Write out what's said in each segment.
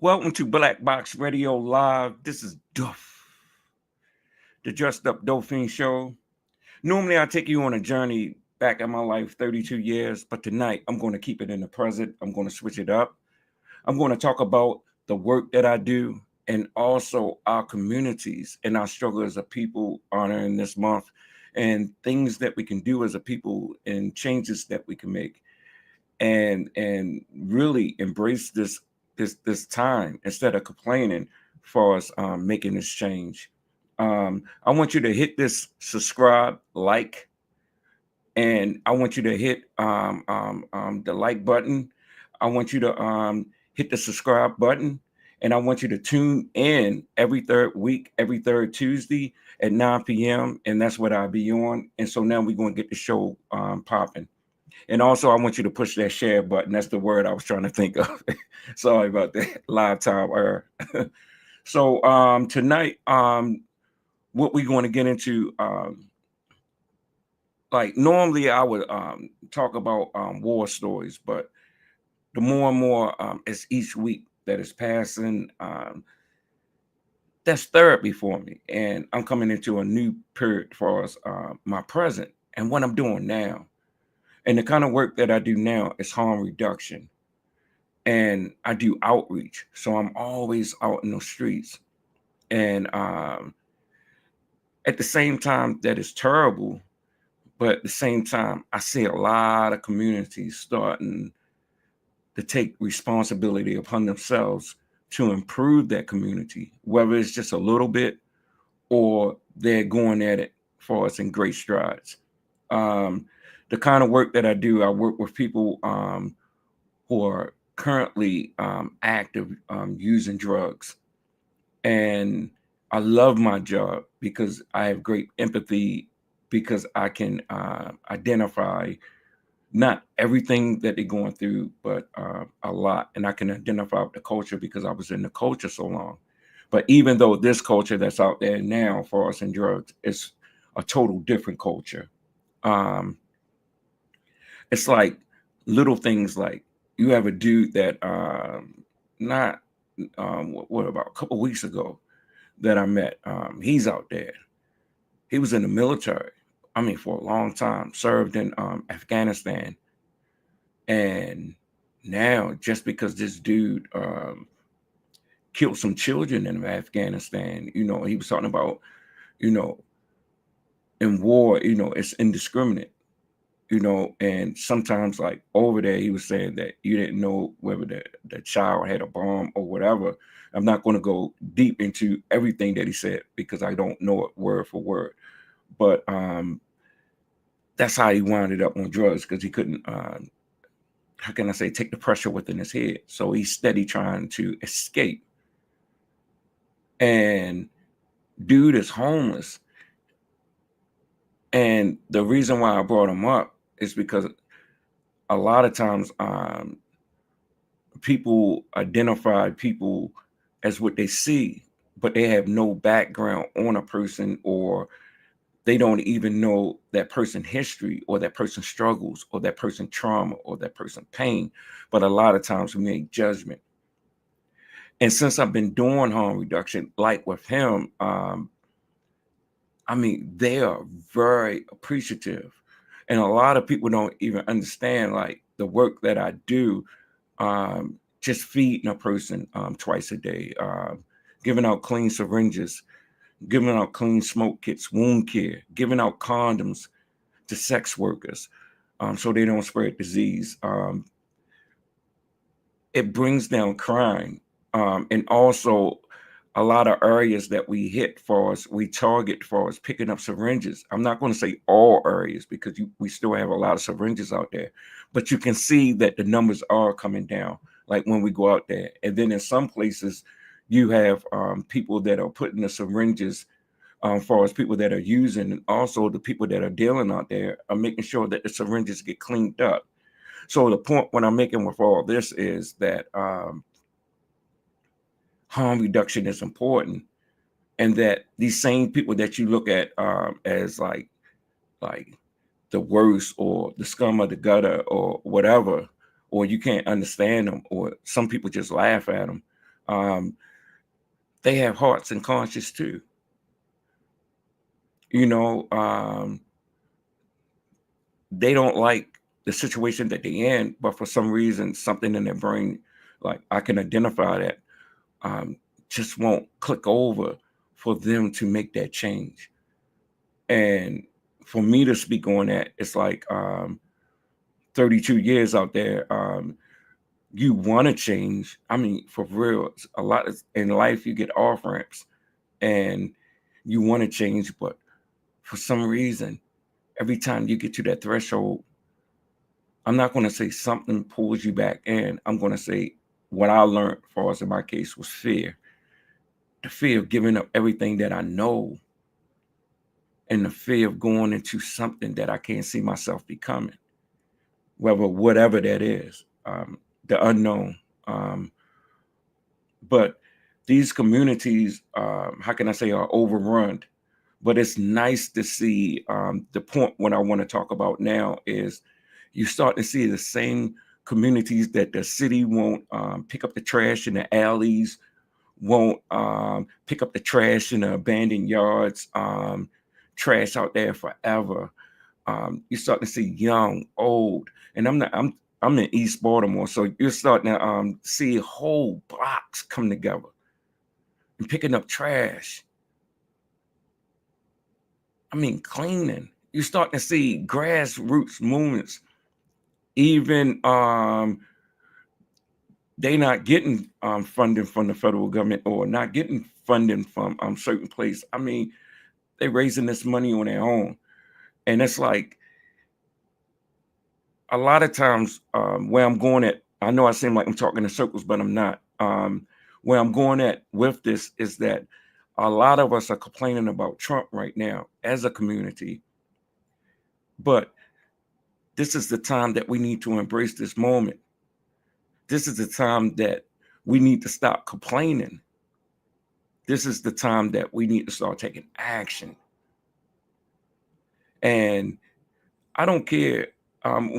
Welcome to Black Box Radio Live. This is Duff, the Dressed Up Dope Fiend show. Normally, I take you on a journey back in my life, 32 years, but tonight I'm going to keep it in the present. I'm going to switch it up. I'm going to talk about the work that I do and also our communities and our struggle as a people honoring this month and things that we can do as a people and changes that we can make and really embrace this time instead of complaining for us making this change. I want you to hit this subscribe, like, and I want you to hit the like button. I want you to hit the subscribe button, and I want you to tune in every third week, every third Tuesday at 9 p.m. And that's what I'll be on. And so now we're going to get the show popping. And also, I want you to push that share button. That's the word I was trying to think of. Sorry about that. Live time error. So tonight, what we're going to get into, like normally I would talk about war stories, but the more and more as each week that is passing, that's therapy for me. And I'm coming into a new period for us, my present and what I'm doing now. And the kind of work that I do now is harm reduction. And I do outreach. So I'm always out in the streets. And at the same time, that is terrible. But at the same time, I see a lot of communities starting to take responsibility upon themselves to improve that community, whether it's just a little bit or they're going at it for us in great strides. The kind of work that I do, I work with people who are currently active using drugs. And I love my job because I have great empathy because I can identify not everything that they're going through, but a lot. And I can identify with the culture because I was in the culture so long. But even though this culture that's out there now for us in drugs is a total different culture, it's like little things like you have a dude that not what about a couple weeks ago that I met. He's out there. He was in the military. I mean, for a long time, served in Afghanistan, and now just because this dude killed some children in Afghanistan, he was talking about, you know, in war, it's indiscriminate. And sometimes like over there, he was saying that you didn't know whether the child had a bomb or whatever. I'm not going to go deep into everything that he said because I don't know it word for word. But that's how he wound up on drugs because he couldn't, how can I say, take the pressure within his head. So he's steady trying to escape. And dude is homeless. And the reason why I brought him up is because a lot of times people identify people as what they see, but they have no background on a person, or they don't even know that person history or that person struggles or that person trauma or that person pain. But a lot of times we make judgment. And since I've been doing harm reduction, like with him, I mean, they are very appreciative. And a lot of people don't even understand like the work that I do, just feeding a person twice a day, giving out clean syringes, giving out clean smoke kits, wound care, giving out condoms to sex workers so they don't spread disease. It brings down crime. And also a lot of areas that we hit for us, we target for us picking up syringes. I'm not going to say all areas because we still have a lot of syringes out there, but you can see that the numbers are coming down, like when we go out there. And then in some places, you have people that are putting the syringes for us, people that are using, and also the people that are dealing out there are making sure that the syringes get cleaned up. So the point what I'm making with all this is that harm reduction is important, and that these same people that you look at as like the worst or the scum of the gutter or whatever, or you can't understand them, or some people just laugh at them. they have hearts and conscience too. You know, they don't like the situation that they're in, but for some reason, something in their brain, like I can identify that, um, just won't click over for them to make that change. And for me to speak on that, it's like 32 years out there. You want to change. I mean, for real, a lot in life, you get off ramps and you want to change, but for some reason, every time you get to that threshold, I'm not going to say something pulls you back in. I'm going to say what I learned, for us in my case, was fear. The fear of giving up everything that I know, and the fear of going into something that I can't see myself becoming, whatever that is, the unknown. But these communities, how can I say, are overrun. But it's nice to see, the point what I want to talk about now is you start to see the same communities that the city won't pick up the trash in the alleys, won't pick up the trash in the abandoned yards, trash out there forever. You're starting to see young, old, and I'm in East Baltimore, so you're starting to see whole blocks come together and picking up trash. I mean, cleaning. You're starting to see grassroots movements. Even they not getting funding from the federal government or not getting funding from certain place. I mean, they raising this money on their own, and it's like a lot of times where I'm going at. I know I seem like I'm talking in circles, but I'm not. Where I'm going at with this is that a lot of us are complaining about Trump right now as a community, but this is the time that we need to embrace this moment. This is the time that we need to stop complaining. This is the time that we need to start taking action. And I don't care.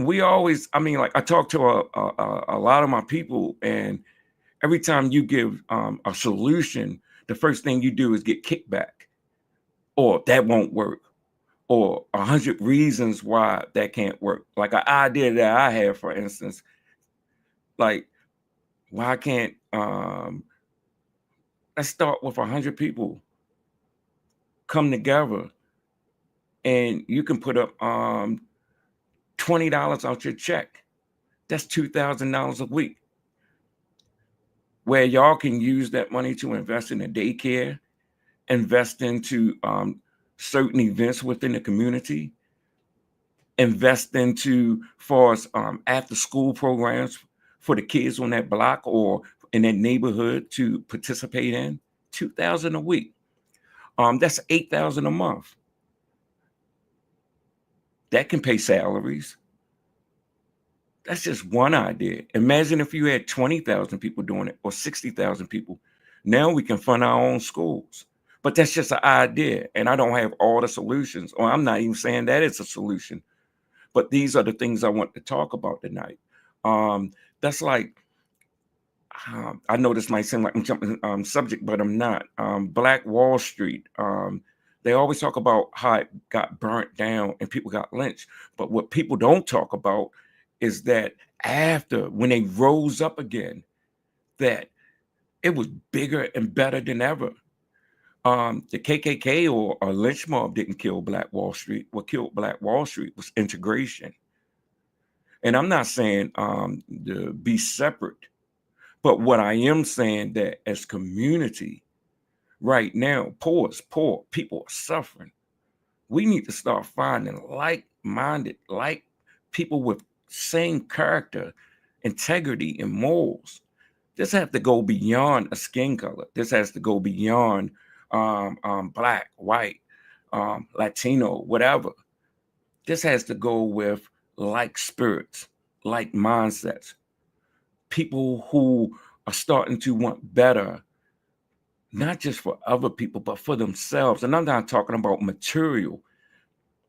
We always, I mean, like I talk to a lot of my people, and every time you give a solution, the first thing you do is get kickback, or that won't work, or 100 reasons why that can't work. Like an idea that I have, for instance, like why can't let's start with 100 people come together, and you can put up $20 out your check. That's $2,000 a week, where y'all can use that money to invest in a daycare, invest into certain events within the community, invest into far as after school programs for the kids on that block or in that neighborhood to participate in. 2,000 a week. That's 8,000 a month. That can pay salaries. That's just one idea. Imagine if you had 20,000 people doing it or 60,000 people. Now we can fund our own schools. But that's just an idea. And I don't have all the solutions, or I'm not even saying that it's a solution. But these are the things I want to talk about tonight. That's like, I know this might seem like I'm jumping subject, but I'm not. Black Wall Street. They always talk about how it got burnt down and people got lynched. But what people don't talk about is that after, when they rose up again, that it was bigger and better than ever. The KKK or a lynch mob didn't kill Black Wall Street. What killed Black Wall Street was integration. And I'm not saying to be separate, but what I am saying that as community right now, poor is poor, people are suffering. We need to start finding like-minded, like people with same character, integrity, and morals. This has to go beyond a skin color. This has to go beyond black, white, Latino, whatever. This has to go with like spirits, like mindsets, people who are starting to want better, not just for other people, but for themselves. And I'm not talking about material,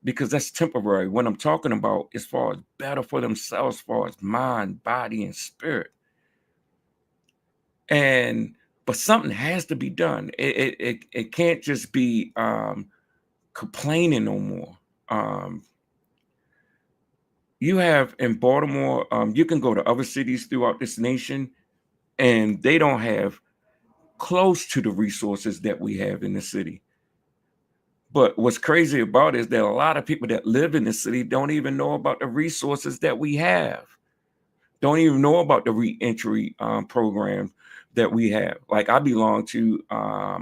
because that's temporary. What I'm talking about as far as better for themselves, as far as mind, body, and spirit. And But something has to be done. It can't just be complaining no more. You have in Baltimore, you can go to other cities throughout this nation, and they don't have close to the resources that we have in the city. But what's crazy about it is that a lot of people that live in the city don't even know about the resources that we have, don't even know about the reentry program that we have. Like I belong to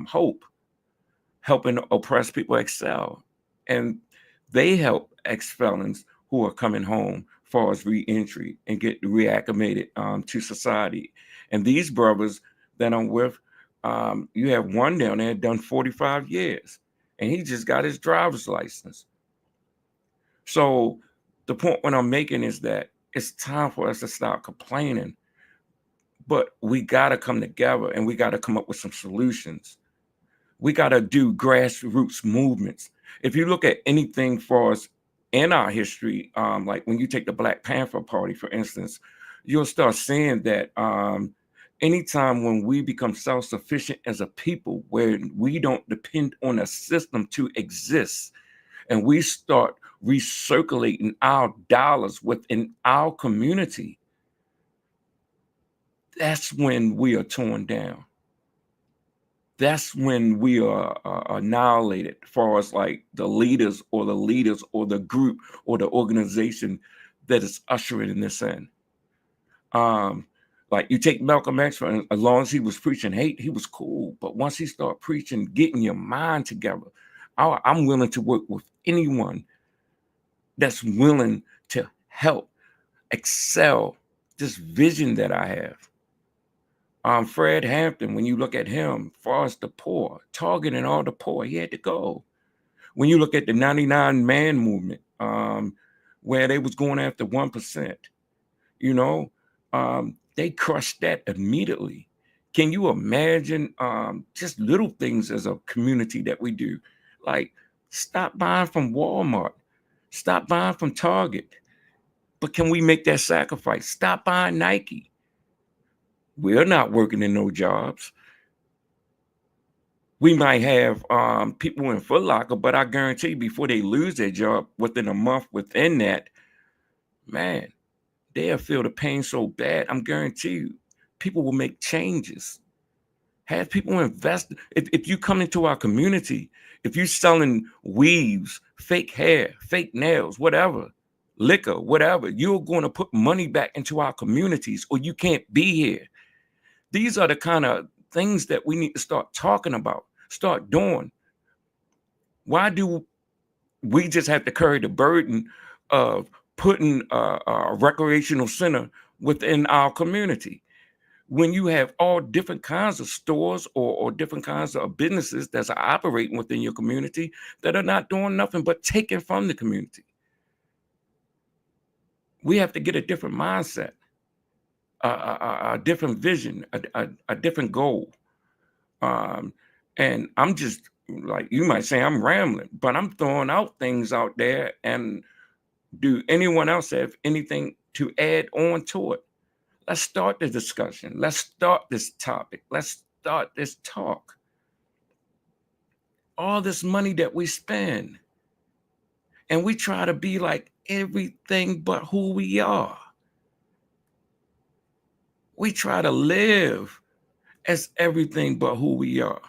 Hope, helping oppressed people excel. And they help ex-felons who are coming home far as reentry and get reacclimated to society. And these brothers that I'm with, you have one down there done 45 years, and he just got his driver's license. So the point what I'm making is that it's time for us to stop complaining, but we got to come together and we got to come up with some solutions. We got to do grassroots movements. If you look at anything for us in our history, like when you take the Black Panther Party, for instance, you'll start seeing that anytime when we become self-sufficient as a people, where we don't depend on a system to exist, and we start recirculating our dollars within our community, that's when we are torn down. That's when we are annihilated far as like the leaders or the group or the organization that is ushering this in. Like you take Malcolm X, for as long as he was preaching hate, he was cool. But once he started preaching, getting your mind together, I'm willing to work with anyone that's willing to help excel this vision that I have. Fred Hampton, when you look at him, far as the poor, targeting all the poor, he had to go. When you look at the 99 Man movement, where they was going after 1%, you know, they crushed that immediately. Can you imagine just little things as a community that we do? Like stop buying from Walmart, stop buying from Target. But can we make that sacrifice? Stop buying Nike. We're not working in no jobs. We might have people in Foot Locker, but I guarantee before they lose their job within a month within that, man, they'll feel the pain so bad. I'm guarantee you, people will make changes. Have people invest. If you come into our community, if you're selling weaves, fake hair, fake nails, whatever, liquor, whatever, you're going to put money back into our communities or you can't be here. These are the kind of things that we need to start talking about, start doing. Why do we just have to carry the burden of putting a recreational center within our community when you have all different kinds of stores or different kinds of businesses that's operating within your community that are not doing nothing but taking from the community? We have to get a different mindset, a different vision, a different goal. And I'm just like, you might say I'm rambling, but I'm throwing out things out there. And do anyone else have anything to add on to it? Let's start the discussion. Let's start this topic. Let's start this talk. All this money that we spend, and we try to be like everything but who we are. We try to live as everything but who we are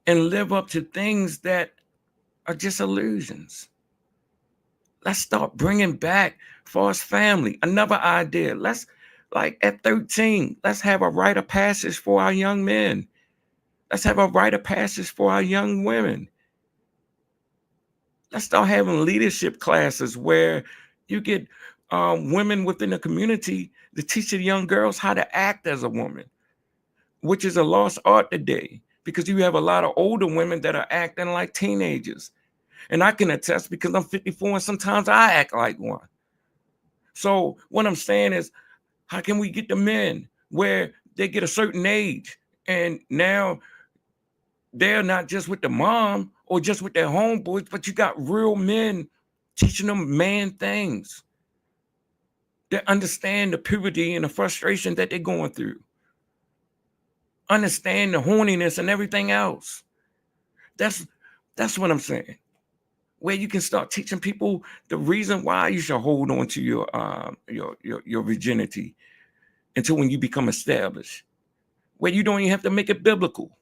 and live up to things that are just illusions. Let's start bringing back for us family. Another idea. Let's, like at 13, let's have a rite of passage for our young men. Let's have a rite of passage for our young women. Let's start having leadership classes where you get women within the community to teach the young girls how to act as a woman, which is a lost art today because you have a lot of older women that are acting like teenagers. And I can attest because I'm 54 and sometimes I act like one. So what I'm saying is, how can we get the men where they get a certain age and now they're not just with the mom or just with their homeboys, but you got real men teaching them man things that understand the puberty and the frustration that they're going through. understand the horniness and everything else. That's what I'm saying. Where you can start teaching people the reason why you should hold on to your virginity until when you become established. Where you don't even have to make it biblical,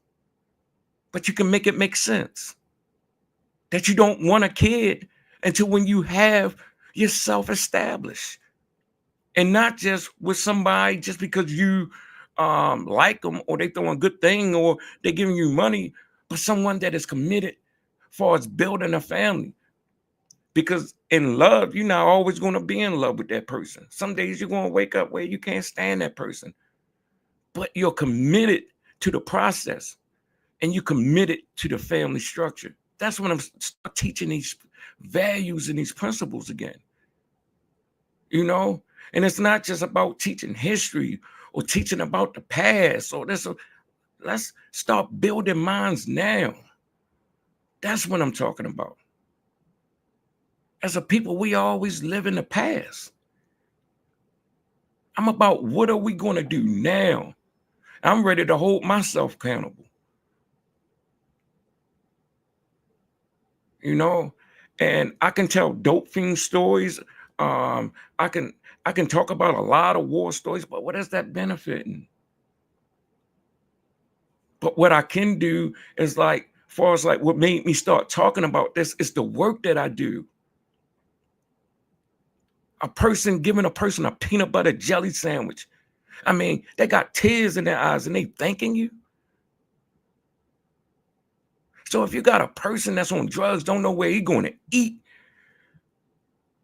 but you can make it make sense. That you don't want a kid until when you have yourself established. And not just with somebody just because you like them or they throwing a good thing or they giving you money, but someone that is committed for us building a family. Because in love, you're not always going to be in love with that person. Some days you're going to wake up where you can't stand that person, but you're committed to the process and you're committed to the family structure. That's when I'm teaching these values and these principles again. You know, and it's not just about teaching history or teaching about the past or this. Let's start building minds now. That's what I'm talking about. As a people, we always live in the past. I'm about what are we going to do now? I'm ready to hold myself accountable. You know, and I can tell dope fiend stories. I can talk about a lot of war stories, but what is that benefiting? But what I can do is like, far as like what made me start talking about this is the work that I do. A person giving a person a peanut butter jelly sandwich. I mean, they got tears in their eyes and they thanking you. So if you got a person that's on drugs, don't know where he's going to eat,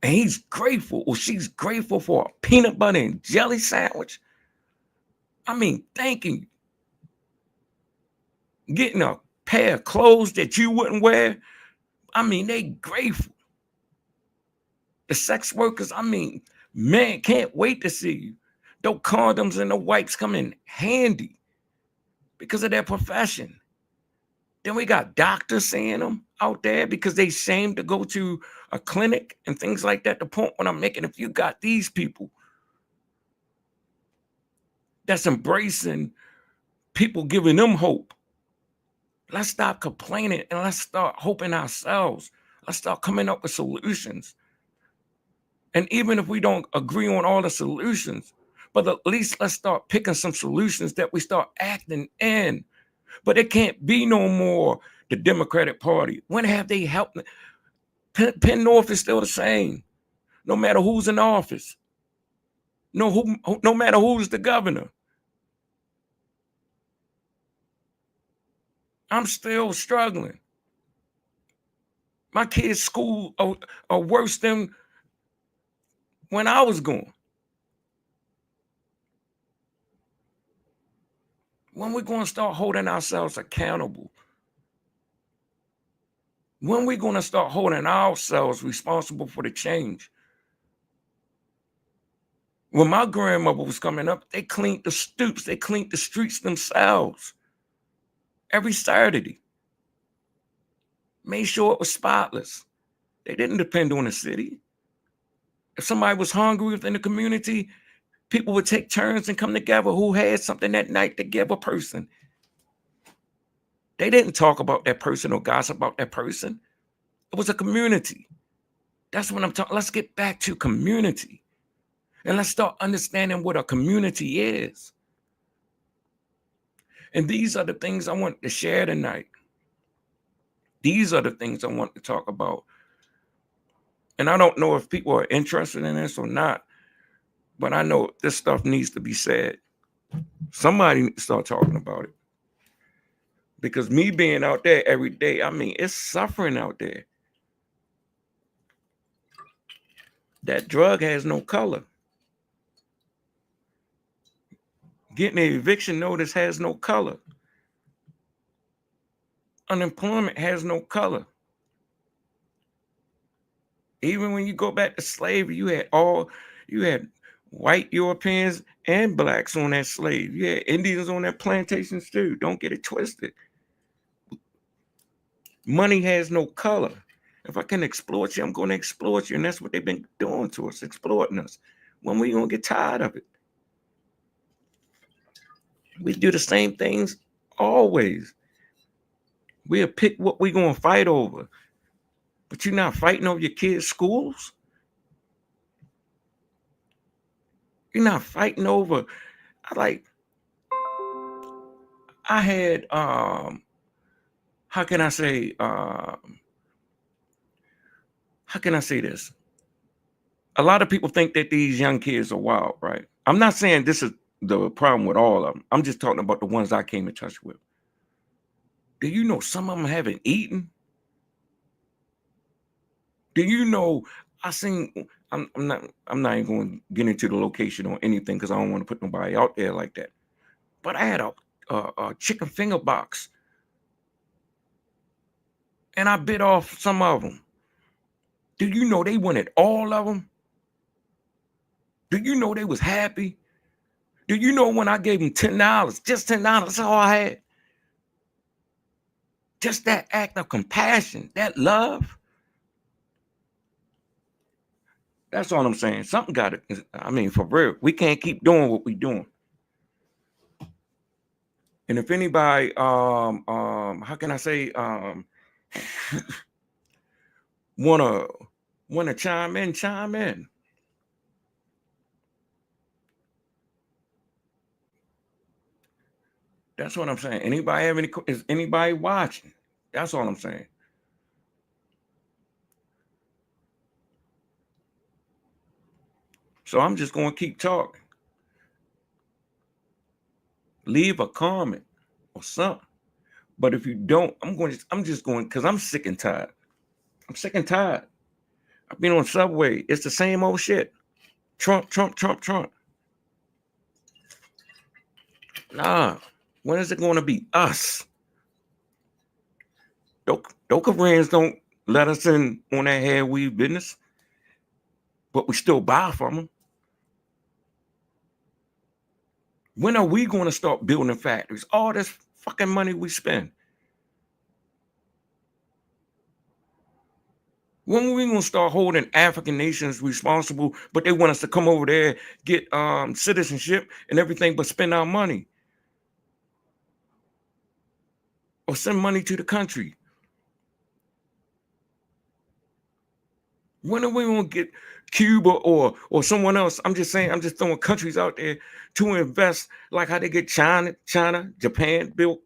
and he's grateful or she's grateful for a peanut butter and jelly sandwich, I mean, thanking you. Getting a pair of clothes that you wouldn't wear, I mean, they grateful. The sex workers, I mean, man, can't wait to see you. Those condoms and the wipes come in handy because of their profession. Then we got doctors seeing them out there because they shame to go to a clinic and things like that. The point what I'm making, if you got these people that's embracing people giving them hope, let's stop complaining and let's start hoping ourselves. Let's start coming up with solutions. And even if we don't agree on all the solutions, but at least let's start picking some solutions that we start acting in. But it can't be no more the Democratic Party. When have they helped? Penn North is still the same, no matter who's in office. No matter who's the governor. I'm still struggling. My kids' school are worse than when I was going. When we're going to start holding ourselves accountable? When we're going to start holding ourselves responsible for the change? When my grandmother was coming up, they cleaned the stoops, they cleaned the streets themselves every Saturday. Made sure it was spotless. They didn't depend on the city. If somebody was hungry within the community, people would take turns and come together who had something that night to give a person. They didn't talk about that person or gossip about that person. It was a community. That's what I'm talking. Let's get back to community. And let's start understanding what a community is. And these are the things I want to share tonight. These are the things I want to talk about. And I don't know if people are interested in this or not, but I know this stuff needs to be said. Somebody needs to start talking about it. Because me being out there every day, I mean, it's suffering out there. That drug has no color. Getting an eviction notice has no color. Unemployment has no color. Even when you go back to slavery, you had white Europeans and blacks on that slave. You had Indians on that plantations too. Don't get it twisted. Money has no color. If I can exploit you, I'm going to exploit you. And that's what they've been doing to us, exploiting us. When we going to get tired of it? We do the same things always. We'll pick what we're going to fight over. But you're not fighting over your kids' schools. You're not fighting over, like, I had, how can I say this? A lot of people think that these young kids are wild, right? I'm not saying this is the problem with all of them. I'm just talking about the ones I came in touch with. Do you know some of them haven't eaten? Do you know I'm not even going to get into the location or anything because I don't want to put nobody out there like that. But I had a chicken finger box and I bit off some of them. Do you know they wanted all of them? Do you know they was happy? Do you know when I gave them $10, just $10, that's all I had? Just that act of compassion, that love. That's all I'm saying. Something got it. I mean, for real, we can't keep doing what we're doing. And if anybody, how can I say, wanna chime in. That's what I'm saying. Anybody have is anybody watching? That's all I'm saying. So I'm just going to keep talking. Leave a comment or something. But if you don't, I'm just going because I'm sick and tired. I'm sick and tired. I've been on Subway. It's the same old shit. Trump. Nah. When is it going to be us? Doka brands don't let us in on that hair weave business, but we still buy from them. When are we going to start building factories? All this fucking money we spend. When are we going to start holding African nations responsible, but they want us to come over there, get citizenship and everything, but spend our money? Or send money to the country? When are we going to get Cuba or someone else? I'm just saying, I'm just throwing countries out there to invest like how they get China, Japan built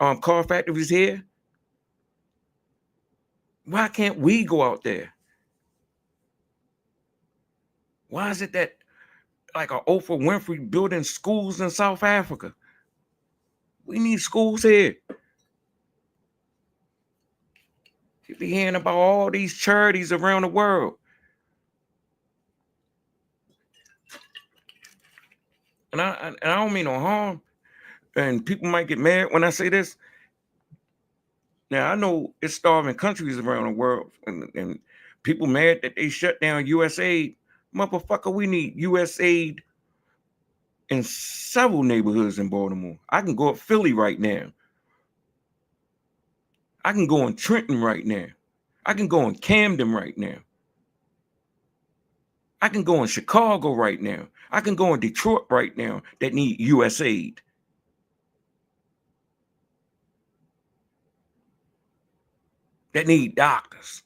car factories here. Why can't we go out there? Why is it that like a Oprah Winfrey building schools in South Africa? We need schools here. You be hearing about all these charities around the world. And I don't mean no harm. And people might get mad when I say this. Now, I know it's starving countries around the world. And people mad that they shut down USAID. Motherfucker, we need USAID in several neighborhoods in Baltimore. I can go up Philly right now. I can go in Trenton right now. I can go in Camden right now. I can go in Chicago right now. I can go in Detroit right now that need USAID. That need doctors.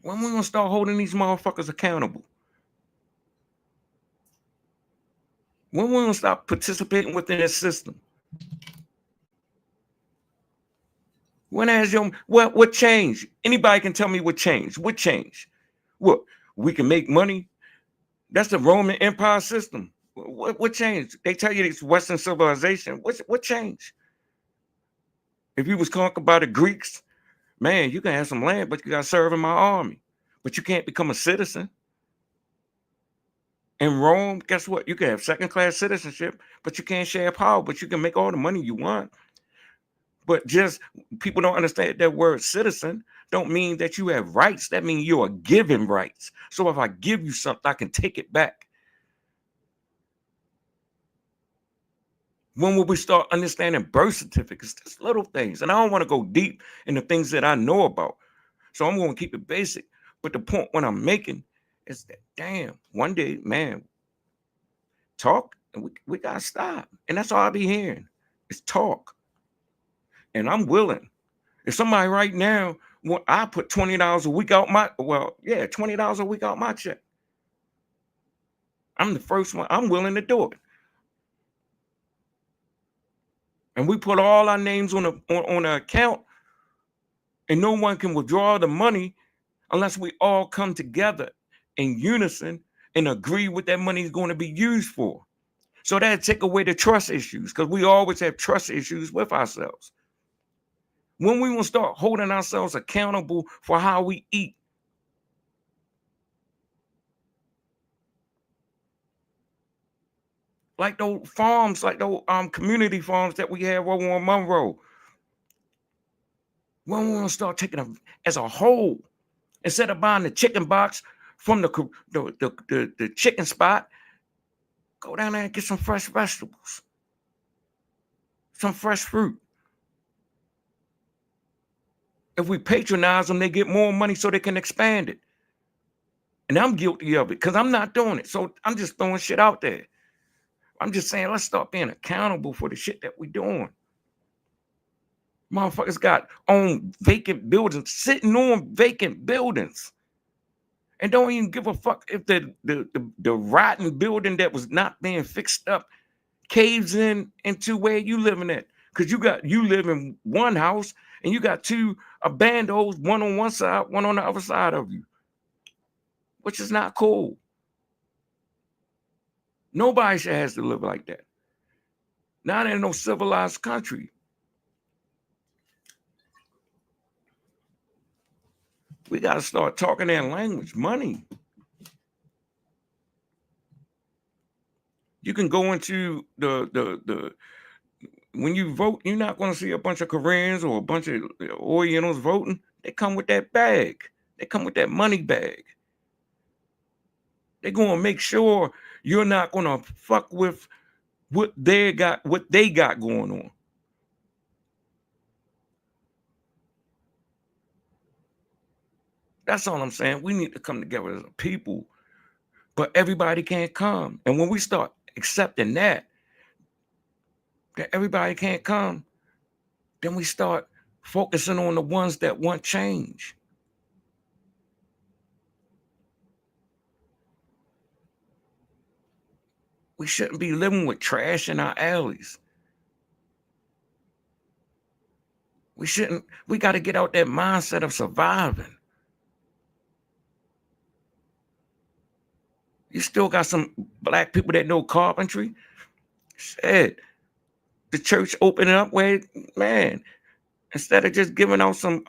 When we gonna start holding these motherfuckers accountable? When we gonna stop participating within this system? When has what changed? Anybody can tell me what changed? What changed? What, we can make money? That's the Roman Empire system. What changed? They tell you it's Western civilization. What changed? If you was conquered by the Greeks, man, you can have some land, but you got to serve in my army. But you can't become a citizen. In Rome, guess what? You can have second-class citizenship, but you can't share power, but you can make all the money you want. But just people don't understand that word citizen don't mean that you have rights. That means you are given rights. So if I give you something, I can take it back. When will we start understanding birth certificates? Just little things. And I don't want to go deep in the things that I know about. So I'm going to keep it basic. But the point what I'm making is that, damn, one day, man, talk And we gotta stop. And that's all I be hearing. It's talk. And I'm willing. If somebody right now, I put $20 a week out $20 a week out my check. I'm the first one. I'm willing to do it. And we put all our names on an account, and no one can withdraw the money unless we all come together in unison and agree what that money is going to be used for. So that take away the trust issues, because we always have trust issues with ourselves. When we will start holding ourselves accountable for how we eat, like those farms, like those community farms that we have over on Monroe. When we want to start taking them as a whole, instead of buying the chicken box from the chicken spot, go down there and get some fresh vegetables, some fresh fruit. If we patronize them, they get more money so they can expand it. And I'm guilty of it because I'm not doing it. So I'm just throwing shit out there. I'm just saying, let's start being accountable for the shit that we're doing. Motherfuckers got on vacant buildings, sitting on vacant buildings, and don't even give a fuck if the rotten building that was not being fixed up caves into where you living at. Because you live in one house and you got two abandos, one on one side, one on the other side of you, which is not cool. Nobody should have to live like that. Not in no civilized country. We got to start talking their language. Money. You can go into the when you vote, you're not going to see a bunch of Koreans or a bunch of Orientals voting. They come with that bag. They come with that money bag. They're going to make sure you're not going to fuck with what they got going on. That's all I'm saying. We need to come together as a people, but everybody can't come. And when we start accepting that everybody can't come, then we start focusing on the ones that want change. We shouldn't be living with trash in our alleys. We got to get out that mindset of surviving. You still got some black people that know carpentry. Shit. The church opening up where, man, instead of just giving out some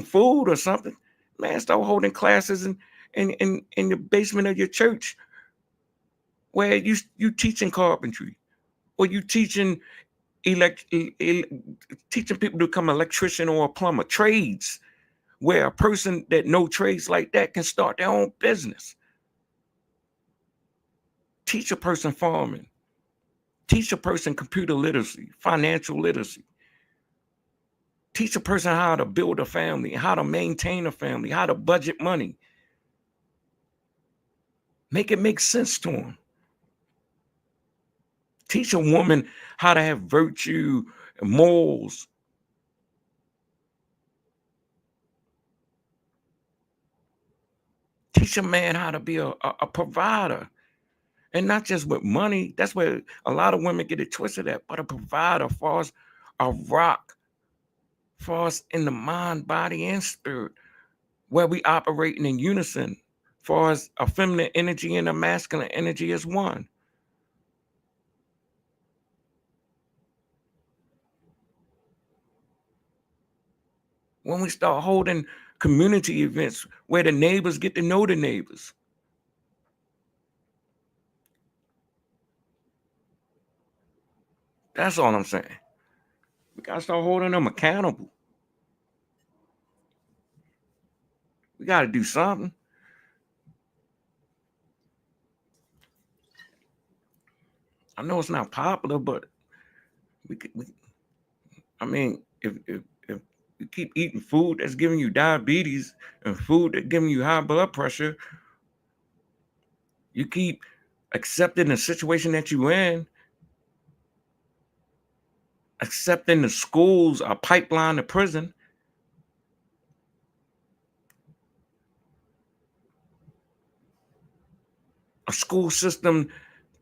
food or something, man, start holding classes in the basement of your church where you teaching carpentry, or you teaching teaching people to become an electrician or a plumber, trades, where a person that know trades like that can start their own business. Teach a person farming. Teach a person computer literacy, financial literacy. Teach a person how to build a family, how to maintain a family, how to budget money. Make it make sense to them. Teach a woman how to have virtue, morals. Teach a man how to be a provider. And not just with money. That's where a lot of women get it twisted at, but a provider for us, a rock for us in the mind, body, and spirit, where we operating in unison, for us a feminine energy and a masculine energy as one. When we start holding community events where the neighbors get to know the neighbors. That's all I'm saying. We got to start holding them accountable. We got to do something. I know it's not popular, but I mean, if you keep eating food that's giving you diabetes and food that's giving you high blood pressure, you keep accepting the situation that you're in, accepting the schools, a pipeline to prison. A school system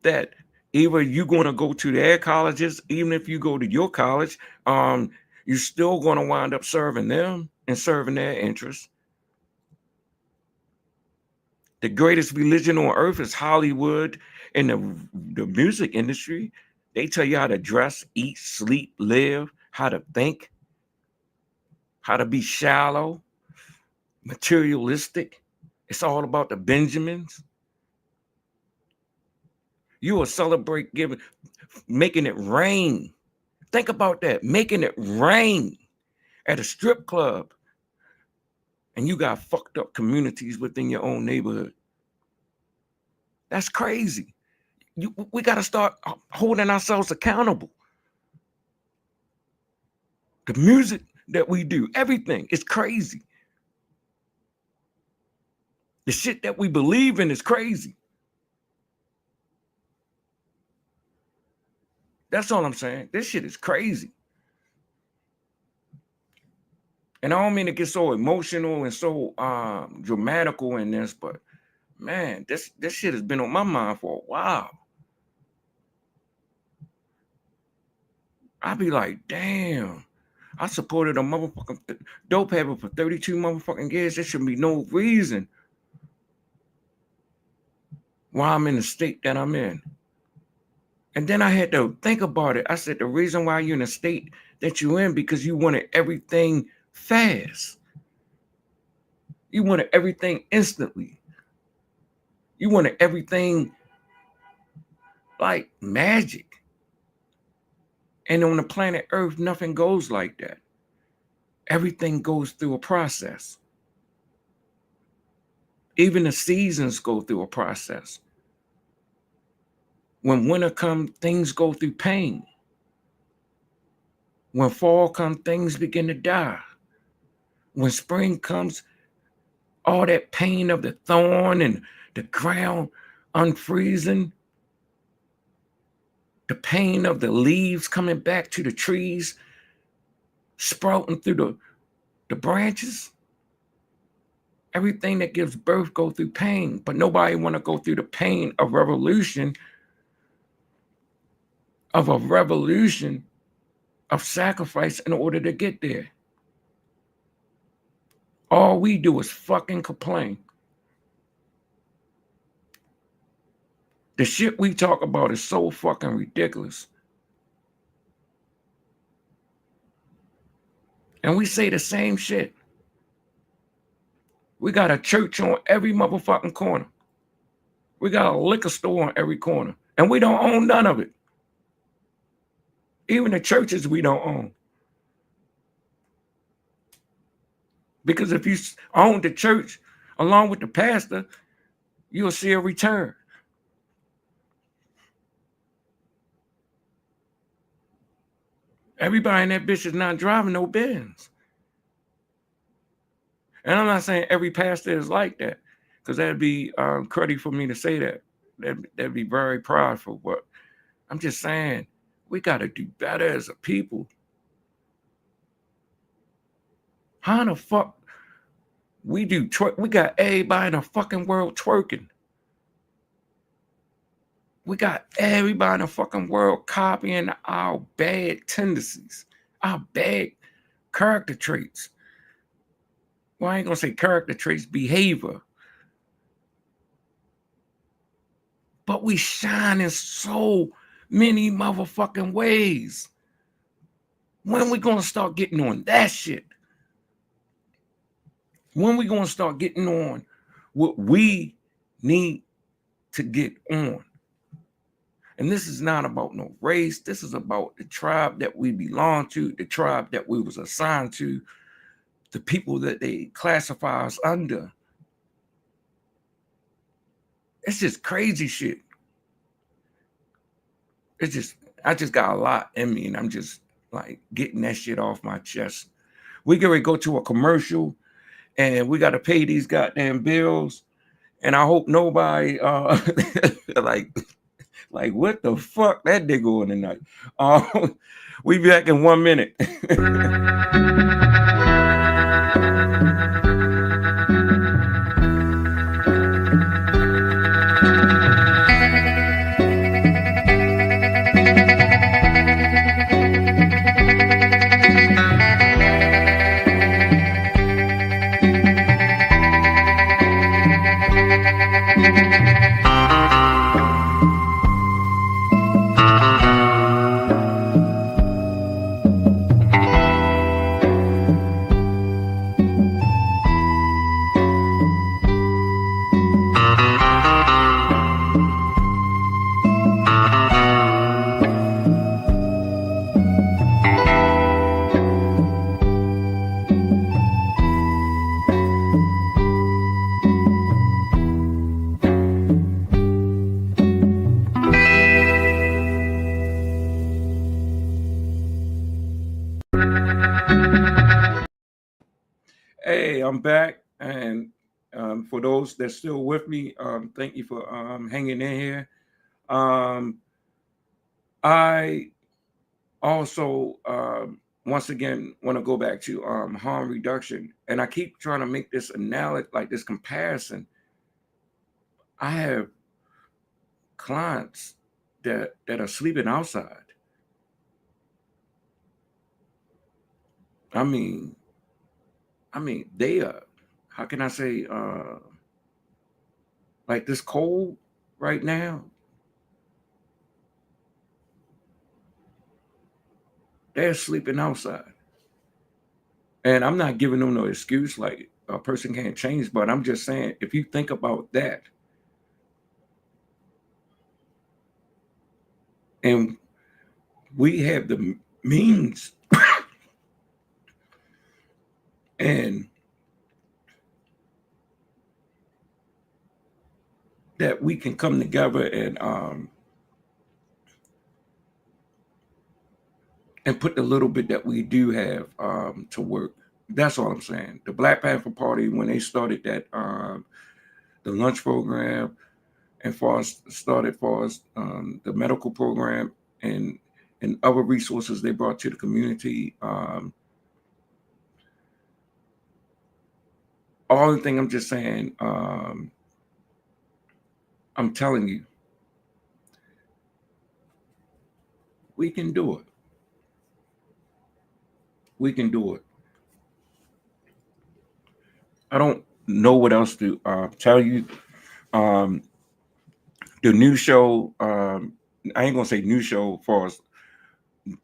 that either you're going to go to their colleges, even if you go to your college, you're still going to wind up serving them and serving their interests. The greatest religion on earth is Hollywood and the music industry. They tell you how to dress, eat, sleep, live, how to think, how to be shallow, materialistic. It's all about the Benjamins. You will celebrate making it rain. Think about that, making it rain at a strip club. And you got fucked up communities within your own neighborhood. That's crazy. We got to start holding ourselves accountable. The music that we do, everything is crazy. The shit that we believe in is crazy. That's all I'm saying. This shit is crazy. And I don't mean to get so emotional and so dramatical in this, but man, this shit has been on my mind for a while. I be like, damn, I supported a motherfucking dope habit for 32 motherfucking years. There should be no reason why I'm in the state that I'm in. And then I had to think about it. I said, the reason why you're in the state that you're in, because you wanted everything fast. You wanted everything instantly. You wanted everything like magic. And on the planet Earth, nothing goes like that. Everything goes through a process. Even the seasons go through a process. When winter comes, things go through pain. When fall comes, things begin to die. When spring comes, all that pain of the thorn and the ground unfreezing, the pain of the leaves coming back to the trees, sprouting through the branches. Everything that gives birth go through pain, but nobody want to go through the pain of revolution, of a revolution of sacrifice in order to get there. All we do is fucking complain. The shit we talk about is so fucking ridiculous. And we say the same shit. We got a church on every motherfucking corner. We got a liquor store on every corner. And we don't own none of it. Even the churches we don't own. Because if you own the church along with the pastor, you'll see a return. Everybody in that bitch is not driving no Benz. And I'm not saying every pastor is like that, because that'd be cruddy for me to say that. That'd be very prideful. But I'm just saying, we got to do better as a people. How the fuck we do twerk? We got everybody in the fucking world twerking. We got everybody in the fucking world copying our bad tendencies, our bad character traits. Well, I ain't gonna say character traits, behavior. But we shine in so many motherfucking ways. When we gonna start getting on that shit? When we gonna start getting on what we need to get on? And this is not about no race. This is about the tribe that we belong to, the tribe that we was assigned to, the people that they classify us under. It's just crazy shit. I just got a lot in me, and I'm just like getting that shit off my chest. We get ready to go to a commercial, and we got to pay these goddamn bills. And I hope nobody like what the fuck that nigga on tonight. We be back in 1 minute. Hey, I'm back, and for those that's still with me, thank you for hanging in here. I also once again want to go back to harm reduction, and I keep trying to make this analogy, like this comparison. I have clients that are sleeping outside. I mean, they are. How can I say? Like this cold right now, they're sleeping outside. And I'm not giving them no excuse like a person can't change, but I'm just saying, if you think about that, and we have the means and that we can come together and put the little bit that we do have to work. That's all I'm saying. The Black Panther Party, when they started that the lunch program, and started the medical program and other resources they brought to the community. All the thing I'm just saying, I'm telling you, we can do it. We can do it. I don't know what else to tell you. The new show, I ain't gonna say new show for us.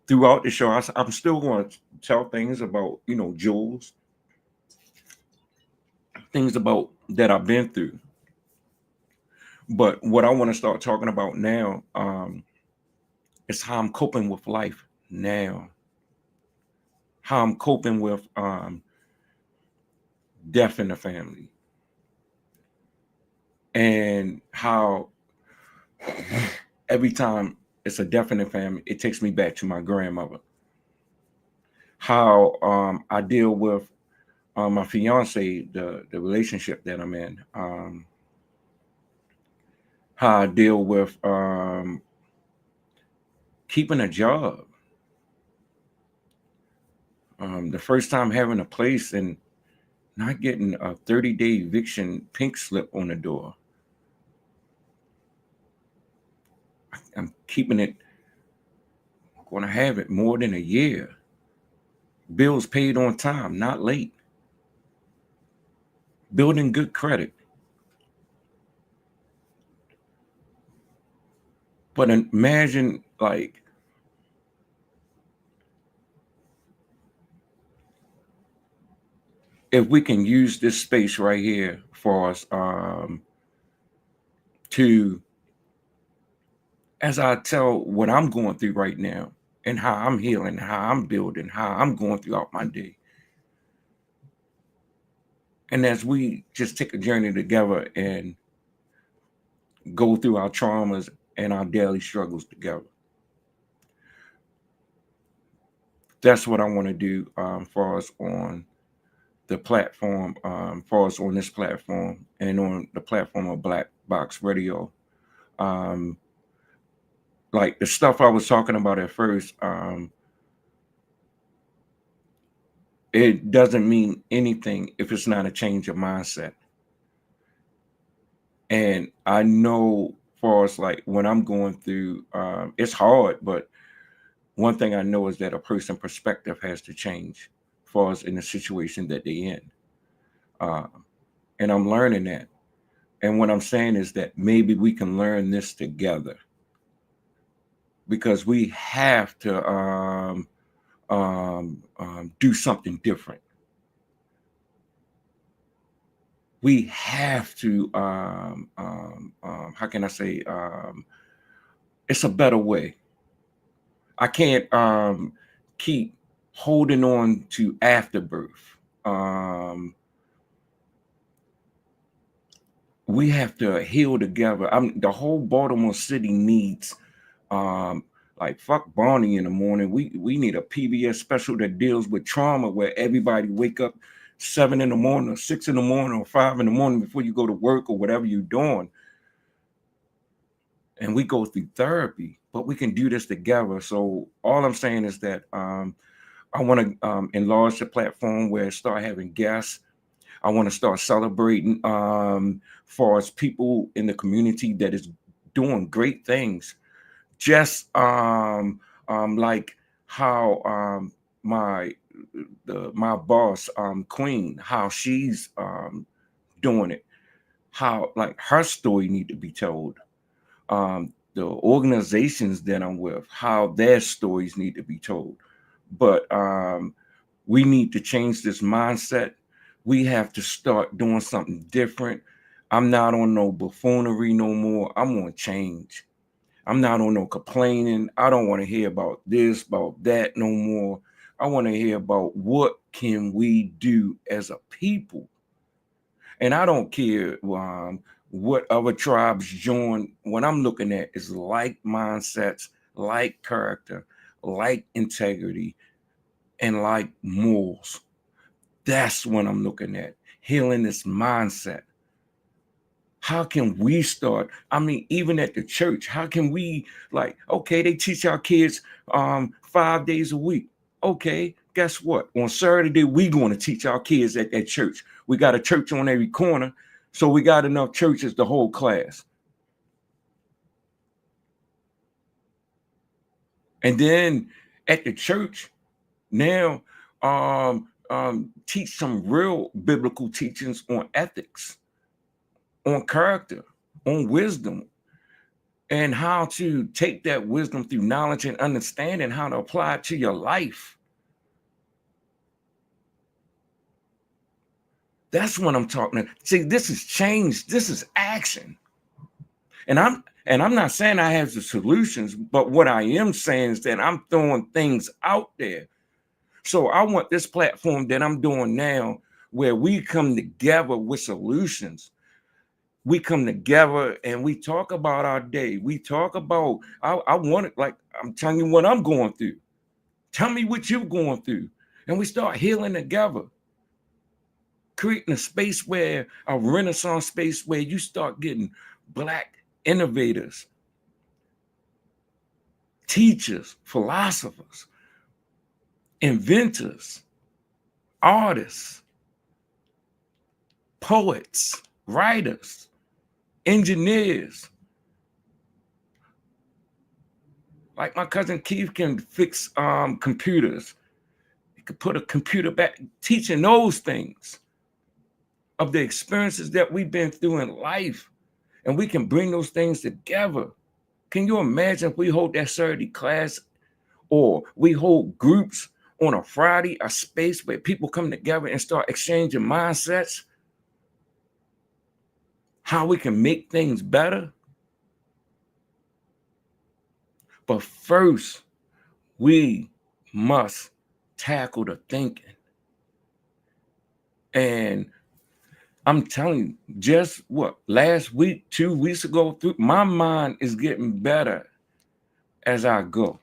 Throughout the show, I'm still going to tell things about, Jules, things about that I've been through. But what I want to start talking about now is how I'm coping with life now. How I'm coping with death in the family. And how every time it's a death in the family, it takes me back to my grandmother. How I deal with my fiance, the relationship that I'm in. How I deal with keeping a job. The first time having a place and not getting a 30-day eviction pink slip on the door. I'm keeping it, going to have it more than a year. Bills paid on time, not late. Building good credit. But imagine, like, if we can use this space right here for us to, as I tell what I'm going through right now and how I'm healing, how I'm building, how I'm going throughout my day. And as we just take a journey together and go through our traumas and our daily struggles together. That's what I want to do for us on the platform, for us on this platform and on the platform of Black Box Radio. Like the stuff I was talking about at first, it doesn't mean anything if it's not a change of mindset. And I know for us, like when I'm going through, it's hard, but one thing I know is that a person's perspective has to change for us in the situation that they're in. And I'm learning that. And what I'm saying is that maybe we can learn this together, because we have to do something different. We have to, how can I say, it's a better way. I can't keep holding on to afterbirth. We have to heal together. The whole Baltimore City needs, like fuck Barney in the morning. We need a PBS special that deals with trauma, where everybody wake up 7 in the morning or 6 in the morning or 5 in the morning before you go to work or whatever you're doing. And we go through therapy, but we can do this together. So all I'm saying is that I want to enlarge the platform where I start having guests. I want to start celebrating for us people in the community that is doing great things. Just like how my boss Queen, how she's doing it, how like her story need to be told. The organizations that I'm with, how their stories need to be told. But we need to change this mindset. We have to start doing something different. I'm not on no buffoonery no more. I'm on change. I'm not on no complaining. I don't want to hear about this, about that no more. I want to hear about what can we do as a people. And I don't care what other tribes join. What I'm looking at is like mindsets, like character, like integrity, and like morals. That's what I'm looking at. Healing this mindset. How can we start? I mean, even at the church, how can we, like, okay, they teach our kids 5 days a week. Okay, guess what? On Saturday, we're going to teach our kids at that church. We got a church on every corner, so we got enough churches to hold class. And then at the church, now teach some real biblical teachings on ethics, on character, on wisdom, and how to take that wisdom through knowledge and understanding, how to apply it to your life. That's what I'm talking about. See, this is change. This is action. And I'm not saying I have the solutions, but what I am saying is that I'm throwing things out there. So I want this platform that I'm doing now, where we come together with solutions. We come together and we talk about our day. We talk about, I want it, like I'm telling you what I'm going through. Tell me what you're going through. And we start healing together. Creating a space where, a renaissance space where you start getting Black innovators, teachers, philosophers, inventors, artists, poets, writers, engineers. Like my cousin Keith can fix computers. He could put a computer back, teaching those things of the experiences that we've been through in life. And we can bring those things together. Can you imagine if we hold that Saturday class, or we hold groups on a Friday, a space where people come together and start exchanging mindsets? How we can make things better? But first, we must tackle the thinking. And I'm telling you, just what, last week, 2 weeks ago, my mind is getting better as I go.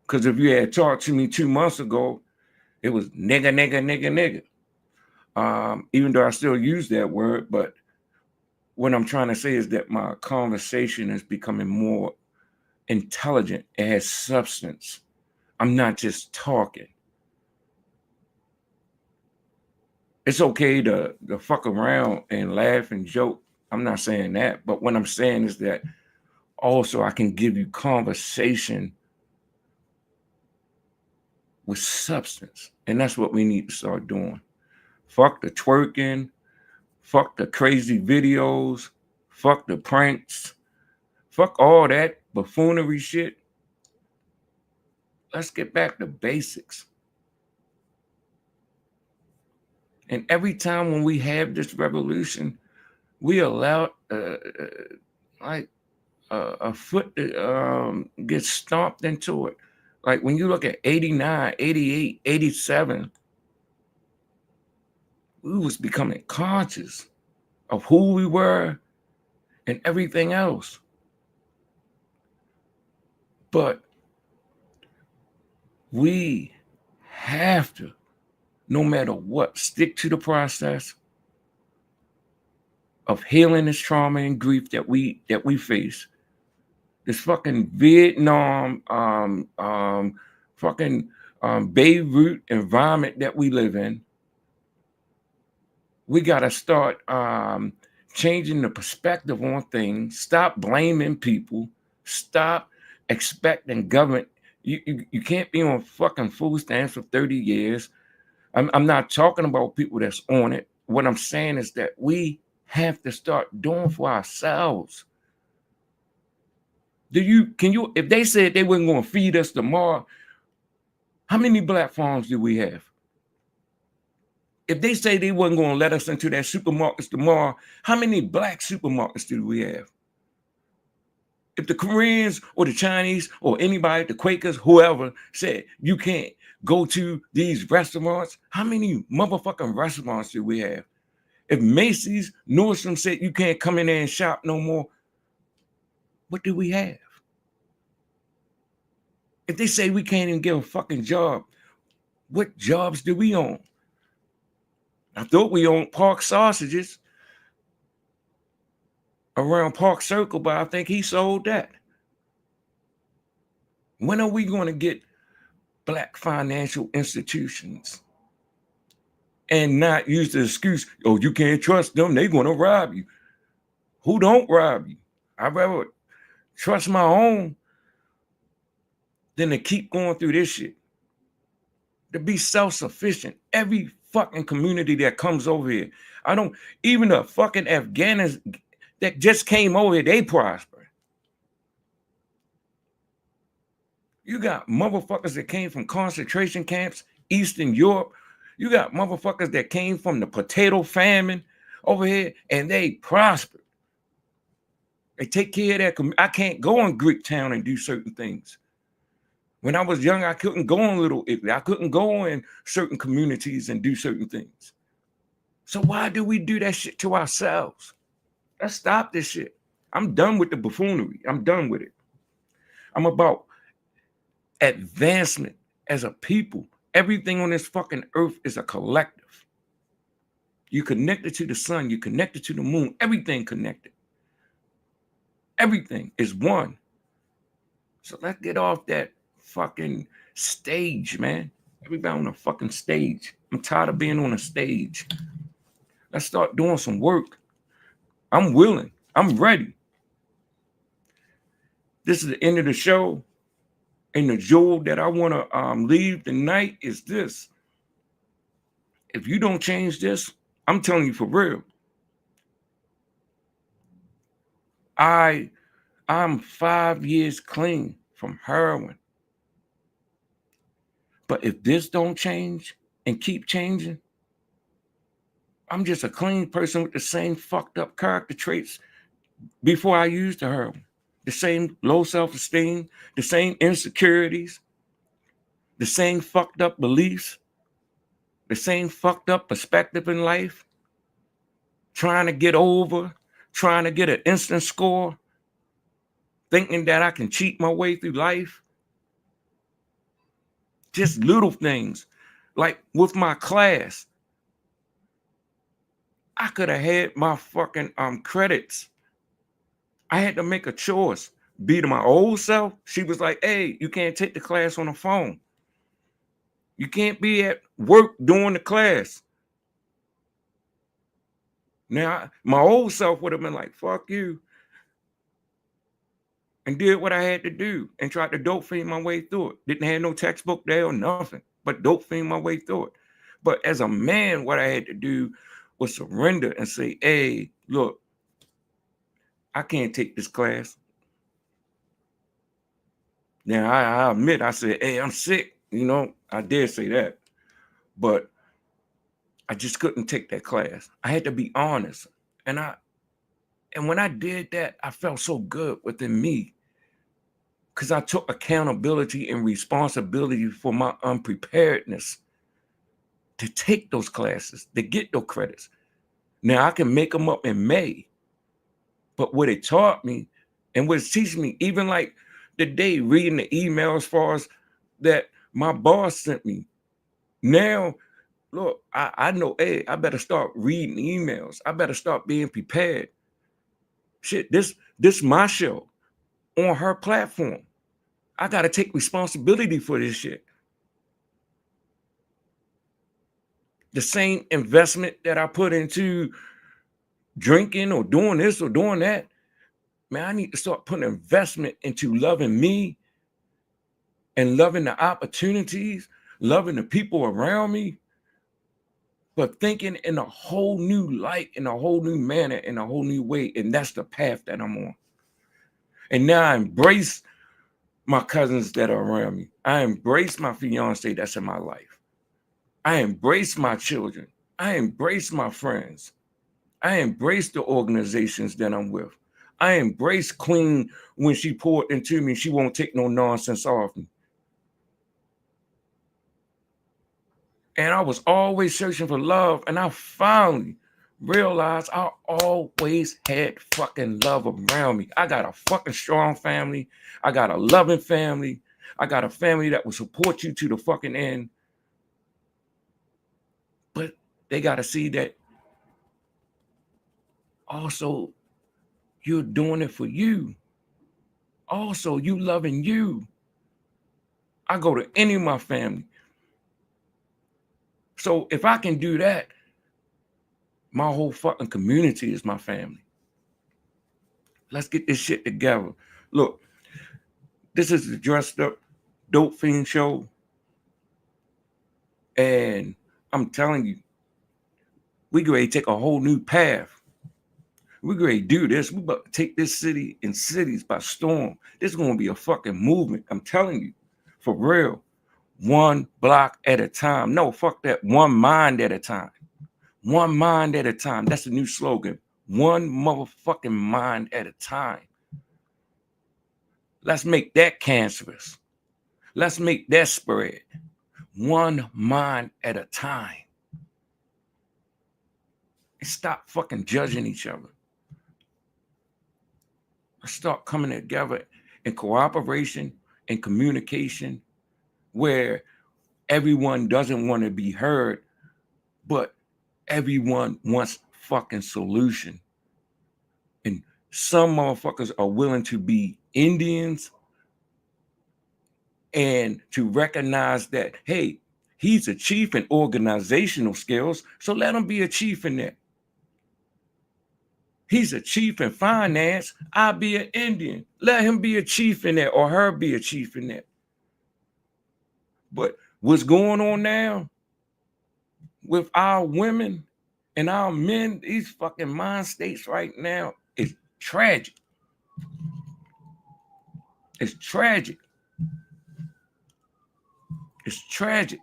Because if you had talked to me 2 months ago, It was nigga, nigga, nigga, nigga. Even though I still use that word, but what I'm trying to say is that my conversation is becoming more intelligent. It has substance. I'm not just talking. It's okay to fuck around and laugh and joke. I'm not saying that. But what I'm saying is that also I can give you conversation with substance. And that's what we need to start doing. Fuck the twerking. Fuck the crazy videos. Fuck the pranks. Fuck all that buffoonery shit. Let's get back to basics. And every time when we have this revolution, we allow a foot to get stomped into it. Like when you look at 89, 88, 87, we was becoming conscious of who we were and everything else. But we have to, no matter what, stick to the process of healing this trauma and grief that we face. This fucking Vietnam, Beirut environment that we live in. We gotta start changing the perspective on things. Stop blaming people. Stop expecting government. You can't be on fucking food stamps for 30 years. I'm not talking about people that's on it. What I'm saying is that we have to start doing for ourselves. If they said they weren't going to feed us tomorrow, how many black farms do we have? If they say they wasn't going to let us into their supermarkets tomorrow, how many black supermarkets do we have? If the Koreans or the Chinese or anybody, the Quakers, whoever said you can't go to these restaurants, how many motherfucking restaurants do we have? If Macy's, Nordstrom said you can't come in there and shop no more, what do we have? If they say we can't even get a fucking job, what jobs do we own? I thought we owned Park Sausages around Park Circle, but I think he sold that. When are we going to get black financial institutions and not use the excuse, oh, you can't trust them, they're going to rob you? Who don't rob you? I'd rather trust my own than to keep going through this shit. To be self-sufficient. Every fucking community that comes over here, even the fucking Afghans that just came over here, they prosper. You got motherfuckers that came from concentration camps, Eastern Europe. You got motherfuckers that came from the potato famine over here, and they prospered. They take care of their community. I can't go in Greek town and do certain things. When I was young, I couldn't go in Little Italy. I couldn't go in certain communities and do certain things. So why do we do that shit to ourselves? Let's stop this shit. I'm done with the buffoonery. I'm done with it. I'm about advancement as a people. Everything on this fucking earth is a collective. You connected to the sun. You connected to the moon. Everything connected. Everything is one. So let's get off that fucking stage, man. Everybody on a fucking stage. I'm tired of being on a stage. Let's start doing some work. I'm willing. I'm ready. This is the end of the show. And the jewel that I want to leave tonight is this. If you don't change this, I'm telling you for real. I'm 5 years clean from heroin. But if this don't change and keep changing, I'm just a clean person with the same fucked up character traits before I used the heroin. The same low self-esteem, the same insecurities, the same fucked up beliefs, the same fucked up perspective in life, trying to get over, trying to get an instant score, thinking that I can cheat my way through life. Just little things. Like with my class, I could have had my fucking credits. I had to make a choice. Be to my old self. She was like, hey, you can't take the class on the phone. You can't be at work during the class. Now, my old self would have been like, fuck you. And did what I had to do and tried to dope fiend my way through it. Didn't have no textbook there or nothing, but dope fiend my way through it. But as a man, what I had to do was surrender and say, hey, look, I can't take this class. Now, I admit, I said, hey, I'm sick. You know, I did say that. But I just couldn't take that class. I had to be honest. And when I did that, I felt so good within me because I took accountability and responsibility for my unpreparedness to take those classes, to get those credits. Now, I can make them up in May. But what it taught me and what it's teaching me, even like the day reading the email as far as that my boss sent me. Now, look, I know, hey, I better start reading emails. I better start being prepared. Shit, this my show on her platform. I got to take responsibility for this shit. The same investment that I put into drinking or doing this or doing that, man, I need to start putting investment into loving me and loving the opportunities, loving the people around me, but thinking in a whole new light, in a whole new manner, in a whole new way. And that's the path that I'm on. And now I embrace my cousins that are around me. I embrace my fiance that's in my life. I embrace my children. I embrace my friends. I embrace the organizations that I'm with. I embrace Queen when she poured into me. She won't take no nonsense off me. And I was always searching for love. And I finally realized I always had fucking love around me. I got a fucking strong family. I got a loving family. I got a family that will support you to the fucking end. But they got to see that also you're doing it for you. Also, you loving you. I go to any of my family. So if I can do that, my whole fucking community is my family. Let's get this shit together. Look, this is the Dressed Up Dope Fiend show. And I'm telling you, we ready to take a whole new path. We ready to do this. We about to take this city and cities by storm. This is going to be a fucking movement. I'm telling you, for real. One block at a time. No, fuck that. One mind at a time. One mind at a time. That's the new slogan. One motherfucking mind at a time. Let's make that cancerous. Let's make that spread. One mind at a time. And stop fucking judging each other. Let's start coming together in cooperation and communication where everyone doesn't want to be heard, but everyone wants fucking solution. And some motherfuckers are willing to be Indians and to recognize that, hey, he's a chief in organizational skills, so let him be a chief in that. He's a chief in finance, I'll be an Indian. Let him be a chief in that or her be a chief in that. But what's going on now with our women and our men, these fucking mind states right now is tragic. It's tragic. It's tragic.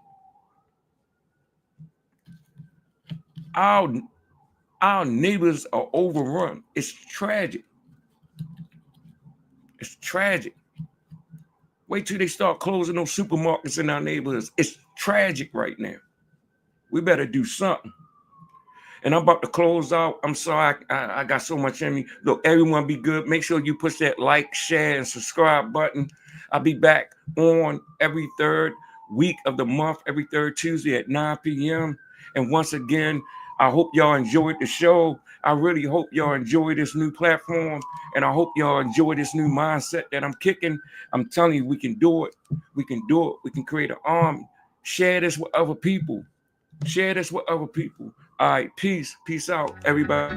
Our neighbors are overrun. It's tragic. It's tragic. Wait till they start closing those supermarkets in our neighborhoods. It's tragic right now. We better do something. And I'm about to close out. I'm sorry, I got so much in me. Look, everyone be good. Make sure you push that like, share, and subscribe button. I'll be back on every third week of the month, every third Tuesday at 9 p.m. And once again, I hope y'all enjoyed the show. I really hope y'all enjoy this new platform, and I hope y'all enjoy this new mindset that I'm kicking. I'm telling you, we can do it. We can do it. We can create an army. Share this with other people. Share this with other people. All right, peace. Peace out, everybody.